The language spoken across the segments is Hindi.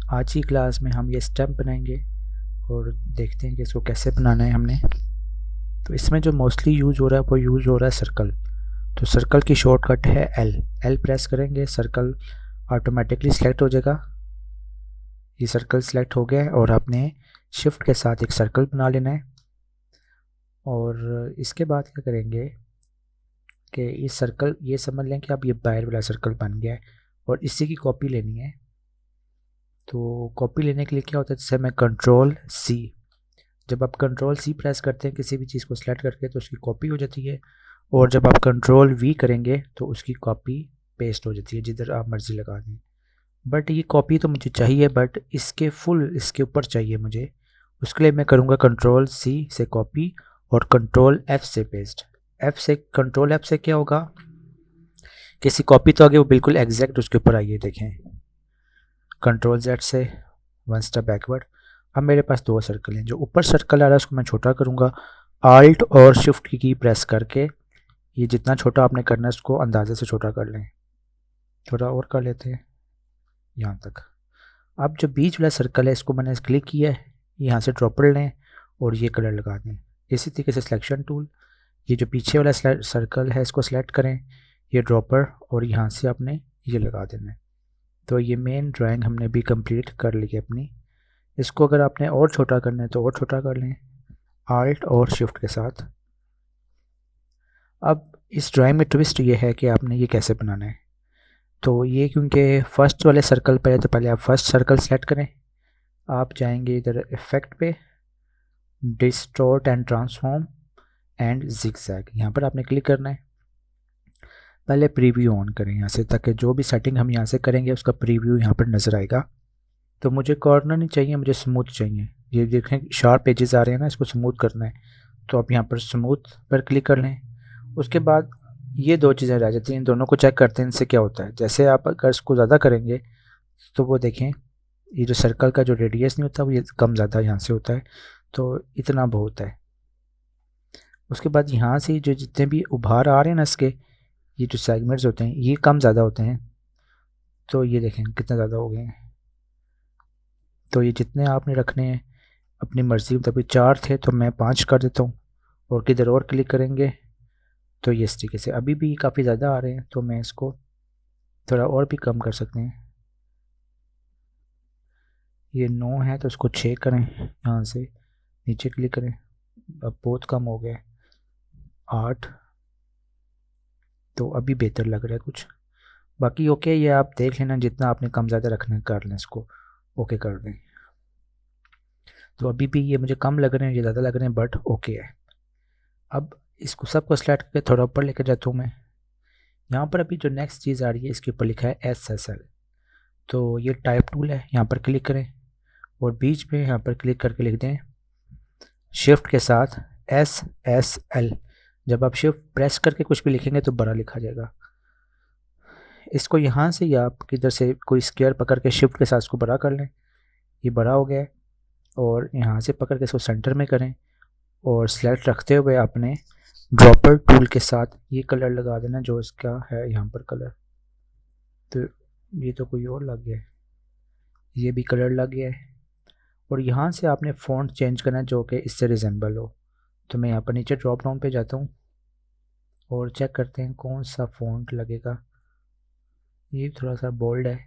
आज की क्लास में हम ये स्टैम्प बनाएंगे और देखते हैं कि इसको कैसे बनाना है हमने। तो इसमें जो मोस्टली यूज़ हो रहा है वो यूज़ हो रहा है सर्कल। तो सर्कल की शॉर्टकट है एल। एल प्रेस करेंगे, सर्कल ऑटोमेटिकली सिलेक्ट हो जाएगा। ये सर्कल सिलेक्ट हो गया है और आपने शिफ्ट के साथ एक सर्कल बना लेना है। और इसके बाद क्या करेंगे कि इस सर्कल, ये समझ लें कि अब ये बाहर वाला सर्कल बन गया है और इसी की कॉपी लेनी है। तो कॉपी लेने के लिए क्या होता है, जैसे मैं कंट्रोल सी, जब आप कंट्रोल सी प्रेस करते हैं किसी भी चीज़ को सिलेक्ट करके तो उसकी कॉपी हो जाती है। और जब आप कंट्रोल वी करेंगे तो उसकी कॉपी पेस्ट हो जाती है जिधर आप मर्ज़ी लगा दें। बट ये कॉपी तो मुझे चाहिए, बट इसके फुल इसके ऊपर चाहिए मुझे। उसके लिए मैं करूँगा कंट्रोल सी से कॉपी और कंट्रोल एफ़ से पेस्ट। एफ़ से, कंट्रोल एफ़ से क्या होगा, किसी कॉपी तो आगे वो बिल्कुल एग्जैक्ट उसके ऊपर आइए देखें। कंट्रोल जेड से वन स्टेप बैकवर्ड। अब मेरे पास दो सर्कल हैं। जो ऊपर सर्कल आ रहा है उसको मैं छोटा करूँगा, आल्ट और शिफ्ट की प्रेस करके। ये जितना छोटा आपने करना है उसको अंदाजे से छोटा कर लें। थोड़ा और कर लेते हैं यहाँ तक। अब जो बीच वाला सर्कल है इसको मैंने क्लिक किया है, यहाँ से ड्रॉपर लें और ये कलर लगा दें। इसी तरीके से सिलेक्शन टूल, ये जो पीछे वाला सर्कल है इसको सेलेक्ट करें, ये ड्रॉपर, और यहाँ से आपने ये लगा देना है। तो ये मेन ड्राइंग हमने भी कंप्लीट कर ली है अपनी। इसको अगर आपने और छोटा करना है तो और छोटा कर लें, आल्ट और शिफ्ट के साथ। अब इस ड्राइंग में ट्विस्ट ये है कि आपने ये कैसे बनाना है। तो ये क्योंकि फर्स्ट वाले सर्कल पर है तो पहले आप फर्स्ट सर्कल सेलेक्ट करें। आप जाएंगे इधर इफेक्ट पे, distort and transform and zigzag, यहाँ पर आपने क्लिक करना है। पहले प्रीव्यू ऑन करें यहाँ से, ताकि जो भी सेटिंग हम यहाँ से करेंगे उसका प्रीव्यू यहाँ पर नज़र आएगा। तो मुझे कॉर्नर नहीं चाहिए, मुझे स्मूथ चाहिए। ये देखें शार्प एजेस आ रहे हैं ना, इसको स्मूथ करना है। तो आप यहाँ पर स्मूथ पर क्लिक कर लें। उसके बाद ये दो चीज़ें रह जाती हैं, इन दोनों को चेक करते हैं इनसे क्या होता है। जैसे आप अगर इसको ज़्यादा करेंगे तो वो देखें, ये जो सर्कल का जो रेडियस नहीं होता वो ये कम ज़्यादा यहाँ से होता है, तो इतना बहुत है। उसके बाद यहाँ से जो जितने भी उभार आ रहे हैं ना इसके, ये जो सेगमेंट्स होते हैं ये कम ज़्यादा होते हैं। तो ये देखें कितना ज़्यादा हो गए हैं। तो ये जितने आपने रखने हैं अपनी मर्ज़ी, तभी 4 थे तो मैं 5 कर देता हूँ। और किधर और क्लिक करेंगे तो ये इस तरीके से अभी भी काफ़ी ज़्यादा आ रहे हैं, तो मैं इसको थोड़ा और भी कम कर सकते हैं। ये 9 है तो इसको 6 करें, यहाँ से नीचे क्लिक करें, अब बहुत कम हो गया। 8, तो अभी बेहतर लग रहा है कुछ। बाकी ओके, ये आप देख लेना, जितना आपने कम ज़्यादा रखना है कर लें, इसको ओके कर दें। तो अभी भी ये मुझे कम लग रहे हैं, ये ज़्यादा लग रहे हैं, बट ओके है। अब इसको सबको सेलेक्ट करके थोड़ा ऊपर लेकर जाता हूँ मैं। यहाँ पर अभी जो नेक्स्ट चीज़ आ रही है इसके ऊपर लिखा है SSL। तो ये टाइप टूल है, यहाँ पर क्लिक करें और बीच में यहाँ पर क्लिक करके लिख दें शिफ्ट के साथ SSL। जब आप शिफ्ट प्रेस करके कुछ भी लिखेंगे तो बड़ा लिखा जाएगा। इसको यहाँ से या आप किधर से कोई स्क्वायर पकड़ के शिफ्ट के साथ इसको बड़ा कर लें, ये बड़ा हो गया है। और यहाँ से पकड़ के इसको सेंटर में करें और सेलेक्ट रखते हुए अपने ड्रॉपर टूल के साथ ये कलर लगा देना जो इसका है यहाँ पर कलर। तो ये तो कोई और लग गया है, ये भी कलर लग गया है। और यहाँ से आपने फ़ॉन्ट चेंज करना है जो कि इससे रिजेंबल हो। तो मैं यहाँ पर नीचे ड्रॉप डाउन पे जाता हूँ और चेक करते हैं कौन सा फ़ॉन्ट लगेगा। ये थोड़ा सा बोल्ड है,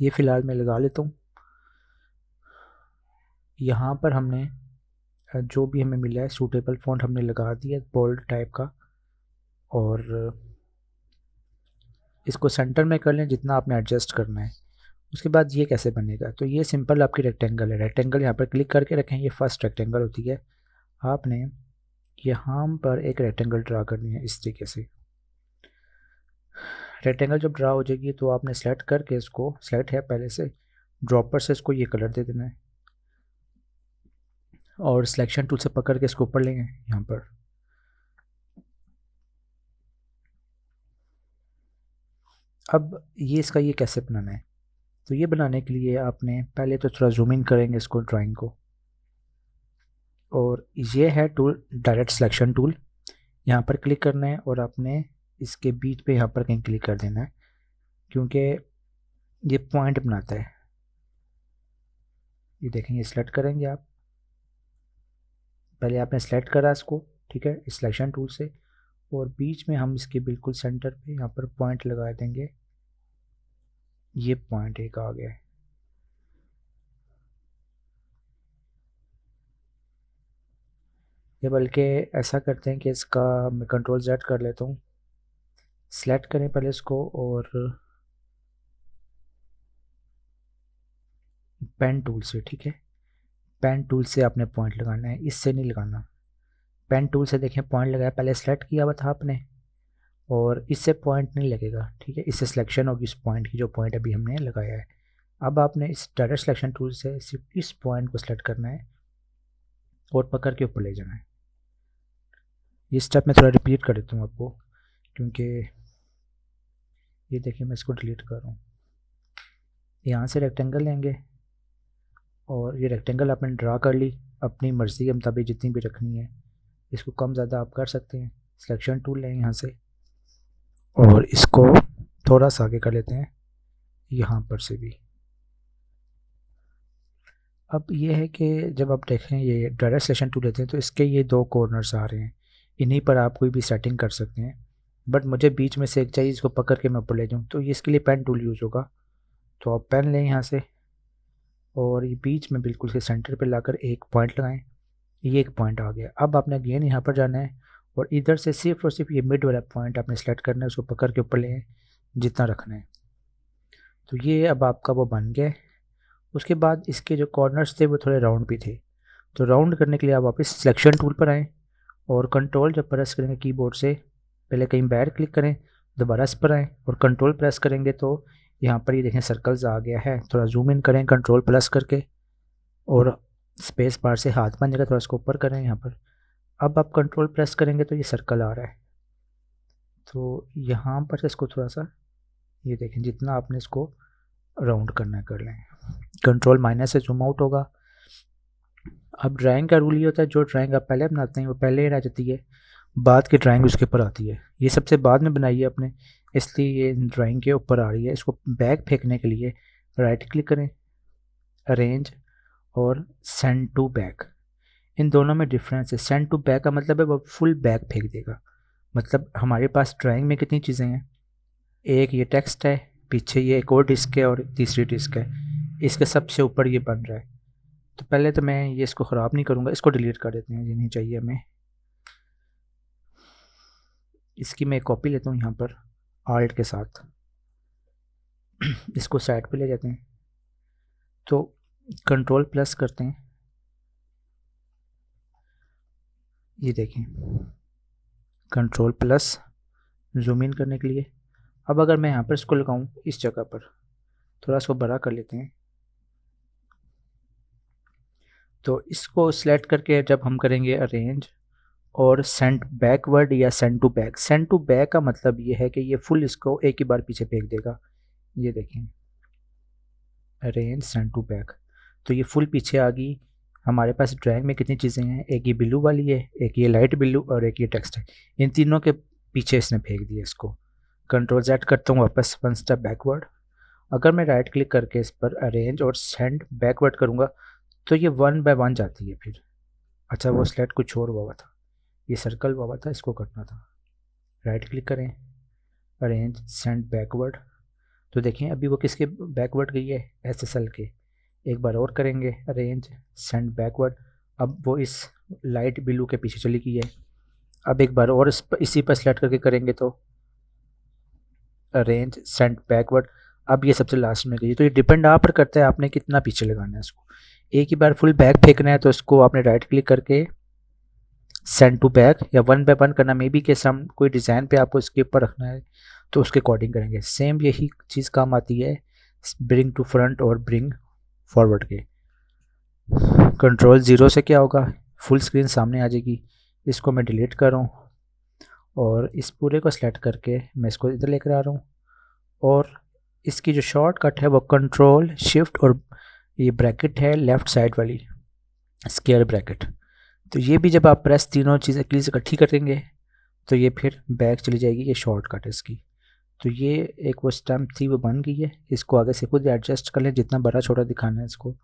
ये फ़िलहाल मैं लगा लेता हूँ। यहाँ पर हमने जो भी हमें मिला है सूटेबल फ़ॉन्ट हमने लगा दिया बोल्ड टाइप का। और इसको सेंटर में कर लें जितना आपने एडजस्ट करना है। उसके बाद ये कैसे बनेगा, तो ये सिंपल आपकी रेक्टेंगल है। रेक्टेंगल यहाँ पर क्लिक करके रखें, ये फर्स्ट रेक्टेंगल होती है। आपने यहाँ पर एक रेक्टेंगल ड्रा करनी है इस तरीके से। रेक्टेंगल जब ड्रा हो जाएगी तो आपने सेलेक्ट करके, इसको सेलेक्ट है पहले से, ड्रॉपर से इसको ये कलर दे देना है और सिलेक्शन टूल से पकड़ के इसको ऊपर लेंगे यहाँ पर। अब ये इसका ये कैसे बनाना है, तो ये बनाने के लिए आपने पहले तो थोड़ा जूम इन करेंगे इसको ड्राइंग को। और ये है टूल डायरेक्ट सिलेक्शन टूल। यहाँ पर क्लिक करना है और आपने इसके बीच पे यहाँ पर कहीं क्लिक कर देना है, क्योंकि ये पॉइंट बनाता है। ये देखेंगे, सेलेक्ट करेंगे आप, पहले आपने सेलेक्ट करा इसको, ठीक है, इस सिलेक्शन टूल से, और बीच में हम इसके बिल्कुल सेंटर पे यहाँ पर पॉइंट लगा देंगे। ये पॉइंट एक आ गया है। ये बल्कि ऐसा करते हैं कि इसका मैं कंट्रोल Z कर लेता हूँ। सेलेक्ट करें पहले इसको, और पेन टूल से, ठीक है, पेन टूल से आपने पॉइंट लगाना है, इससे नहीं लगाना। पेन टूल से देखें पॉइंट लगाया, पहले सेलेक्ट किया हुआ था आपने, और इससे पॉइंट नहीं लगेगा, ठीक है, इससे सिलेक्शन होगी इस पॉइंट की, जो पॉइंट अभी हमने लगाया है। अब आपने इस डायरेक्ट सिलेक्शन टूल से सिर्फ इस पॉइंट को सेलेक्ट करना है और पकड़ के ऊपर ले जाना है। ये स्टेप मैं थोड़ा रिपीट कर देता हूँ आपको, क्योंकि ये देखिए मैं इसको डिलीट कर रहा हूँ। यहाँ से रेक्टेंगल लेंगे, और ये रेक्टेंगल आपने ड्रा कर ली अपनी मर्ज़ी के मुताबिक जितनी भी रखनी है, इसको कम ज़्यादा आप कर सकते हैं। सिलेक्शन टूल लें यहाँ से, और इसको थोड़ा सा आगे कर लेते हैं यहाँ पर से भी। अब ये है कि जब आप देखें ये डायरेक्ट सिलेक्शन टूल लेते हैं तो इसके ये दो कॉर्नर्स आ रहे हैं, इन्हीं पर आप कोई भी सेटिंग कर सकते हैं, बट मुझे बीच में से एक चाहिए इसको पकड़ के मैं ऊपर ले जाऊँ, तो ये इसके लिए पेन टूल यूज़ होगा। तो आप पेन लें यहाँ से, और ये बीच में बिल्कुल के सेंटर पे लाकर एक पॉइंट लगाएं। ये एक पॉइंट आ गया। अब आपने अगेन यहाँ पर जाना है, और इधर से सिर्फ और सिर्फ ये मिड वाला पॉइंट आपने सेलेक्ट करना है, उसको पकड़ के ऊपर लें जितना रखना है। तो ये अब आपका वो बन गया। उसके बाद इसके जो कॉर्नर्स थे वो थोड़े राउंड भी थे, तो राउंड करने के लिए आप वापस सिलेक्शन टूल पर आएँ, और कंट्रोल जब प्रेस करेंगे कीबोर्ड से, पहले कहीं बाहर क्लिक करें, दोबारा इस पर आएँ और कंट्रोल प्रेस करेंगे तो यहाँ पर ये देखें सर्कल्स आ गया है। थोड़ा जूम इन करें कंट्रोल प्लस करके, और स्पेस बार से हाथ बन जाएगा, थोड़ा इसको ऊपर करें यहाँ पर। अब आप कंट्रोल प्रेस करेंगे तो ये सर्कल आ रहा है, तो यहाँ पर से इसको थोड़ा सा, ये देखें जितना आपने इसको राउंड करना है कर लें। कंट्रोल माइनस से जूम आउट होगा। अब ड्राइंग का रूल ये होता है, जो ड्राइंग आप पहले बनाते हैं वो पहले ही रह जाती है, बाद की ड्राइंग उसके ऊपर आती है। ये सबसे बाद में बनाई है आपने, इसलिए ये ड्राइंग के ऊपर आ रही है। इसको बैक फेंकने के लिए राइट क्लिक करें, अरेंज और सेंड टू बैक। इन दोनों में डिफरेंस है। सेंड टू बैक का मतलब है वो फुल बैक फेंक देगा। मतलब हमारे पास ड्राइंग में कितनी चीज़ें हैं, एक ये टेक्स्ट है, पीछे ये एक और डिस्क है, और तीसरी डिस्क है, इसके सबसे ऊपर ये बन रहा है। तो पहले तो मैं ये इसको ख़राब नहीं करूँगा, इसको डिलीट कर देते हैं, ये नहीं चाहिए हमें। इसकी मैं एक कॉपी लेता हूँ यहाँ पर आल्ट के साथ, इसको साइड पे ले जाते हैं, तो कंट्रोल प्लस करते हैं, ये देखें कंट्रोल प्लस जूम इन करने के लिए। अब अगर मैं यहाँ पर इसको लगाऊँ इस जगह पर, थोड़ा इसको बड़ा कर लेते हैं, तो इसको सिलेक्ट करके जब हम करेंगे अरेंज और सेंड बैकवर्ड या send to back. Send to back का मतलब ये है कि ये फुल इसको एक ही बार पीछे फेंक देगा। ये देखें अरेंज सेंड टू बैक, तो ये फुल पीछे आ गई। हमारे पास ड्राइंग में कितनी चीज़ें हैं, एक ये ब्लू वाली है, एक ये लाइट ब्लू, और एक ये टेक्स्ट है। इन तीनों के पीछे इसने फेंक दिया इसको। कंट्रोल Z करता हूँ वापस वन स्टेप बैकवर्ड। अगर मैं राइट क्लिक करके इस पर अरेंज और सेंड बैकवर्ड करूँगा तो ये वन बाय वन जाती है फिर। अच्छा वो स्लेट कुछ और हुआ था, ये सर्कल हुआ था, इसको करना था। राइट क्लिक करें, अरेंज सेंड बैकवर्ड, तो देखें अभी वो किसके बैकवर्ड गई है, SSL के। एक बार और करेंगे अरेंज सेंड बैकवर्ड, अब वो इस लाइट ब्लू के पीछे चली गई है। अब एक बार और इसी पर सेलेक्ट करके करेंगे तो अरेंज सेंड बैकवर्ड, अब ये सबसे लास्ट में गई। तो ये डिपेंड आप पर करता है आपने कितना पीछे लगाना है इसको। एक ही बार फुल बैक फेंकना है तो इसको आपने राइट क्लिक करके सेंड टू बैक या वन बाय वन करना, मे बी के सम कोई डिज़ाइन पे आपको इसके ऊपर रखना है तो उसके अकॉर्डिंग करेंगे। सेम यही चीज़ काम आती है ब्रिंग टू फ्रंट और ब्रिंग फॉरवर्ड के। कंट्रोल 0 से क्या होगा, फुल स्क्रीन सामने आ जाएगी। इसको मैं डिलीट कर रहा हूँ और इस पूरे को सेलेक्ट करके मैं इसको इधर लेकर आ रहा हूँ, और इसकी जो शॉर्टकट है वो कंट्रोल शिफ्ट और ये ब्रैकेट है लेफ़्ट साइड वाली स्क्वायर ब्रैकेट, तो ये भी जब आप प्रेस तीनों चीज़ें कीज़ इकट्ठी करेंगे तो ये फिर बैक चली जाएगी, ये शॉर्टकट है इसकी। तो ये एक वो स्टैम्प थी वो बन गई है, इसको आगे से खुद एडजस्ट कर लें, जितना बड़ा छोटा दिखाना है इसको